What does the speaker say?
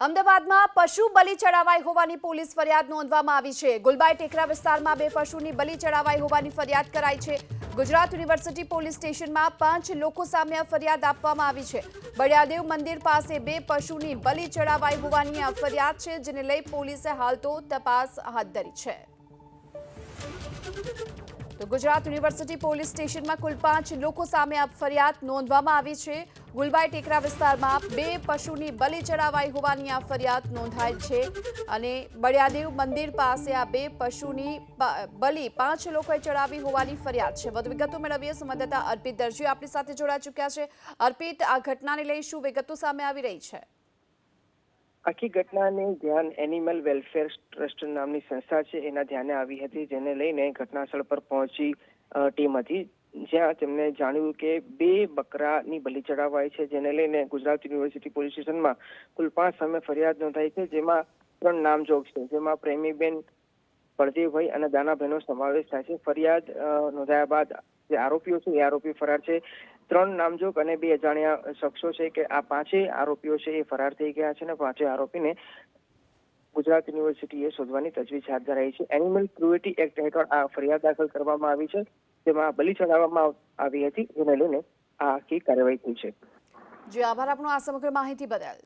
અમદાવાદમાં પશુ બલિ ચડાવાઈ હોવાની પોલીસ ફરિયાદ નોંધવામાં આવી છે। ગુલબાઈ ટેકરા વિસ્તારમાં 2 પશુની બલિ ચડાવાઈ હોવાની ફરિયાદ કરાઈ છે। ગુજરાત યુનિવર્સિટી પોલીસ સ્ટેશનમાં 5 લોકો સામે ફરિયાદ આપવામાં આવી છે। બળિયાદેવ મંદિર પાસે 2 પશુની બલિ ચડાવાઈ હોવાની આ ફરિયાદ છે, જેને લઈ પોલીસે હાલ તો તપાસ હાથ ધરી છે। તો ગુજરાત યુનિવર્સિટી પોલીસ સ્ટેશનમાં કુલ 5 લોકો સામે આ ફરિયાદ નોંધવામાં આવી છે। ગુલબાઈ ટેકરા વિસ્તારમાં 2 પશુની બલિ ચડાવાઈ હોવાની આ ફરિયાદ નોંધાઈ છે અને બળિયાદેવ મંદિર પાસે આ 2 પશુની બલિ 5 લોકોએ ચડાવી હોવાની ફરિયાદ છે। વધુ વિગતો મેળવીએ સંવાદદાતા અર્પિત દરજી આપણી સાથે જોડાઈ ચૂક્યા છે। અર્પિત, આ ઘટનાને લઈ શું વિગતો સામે આવી રહી છે? આખી ઘટનાને ધ્યાન એનિમલ વેલફેર ટ્રસ્ટ નામની સંસ્થા છે એના ધ્યાને આવી હતી, જેને લઈને ઘટનાસ્થળ પર પહોંચી ટીમ હતી, જ્યાં તેમણે જાણ્યું કે 2 બકરાની બલિ ચડાવાઈ છે, જેને લઈને ગુજરાત યુનિવર્સિટી પોલીસ સ્ટેશનમાં કુલ 5 સામે ફરિયાદ નોંધાઈ છે, જેમાં 3 નામજોગ છે, જેમાં પ્રેમીબેન, બળદેવભાઈ અને દાનાભાઈનો સમાવેશ થાય છે। ફરિયાદ નોંધાયા બાદ જે આરોપીઓ છે એ આરોપી ફરાર છે। 3 નામજોગ અને 2 અજાણ્યા શખ્સો છે કે આ 5 આરોપીઓ છે એ ફરાર થઈ ગયા છે અને 5 આરોપીને ગુજરાત યુનિવર્સિટીએ શોધવાની તજવીજ હાથ ધરાઈ છે। એનિમલ ક્રુએલ્ટી એક્ટ હેઠળ આ ફરિયાદ દાખલ કરવામાં આવી છે, જેમાં બલિ ચડાવવામાં આવી હતી, જેને લઈને આ આખી કાર્યવાહી થઈ છે। જી આભાર આપનો આ સમગ્ર માહિતી બદલ।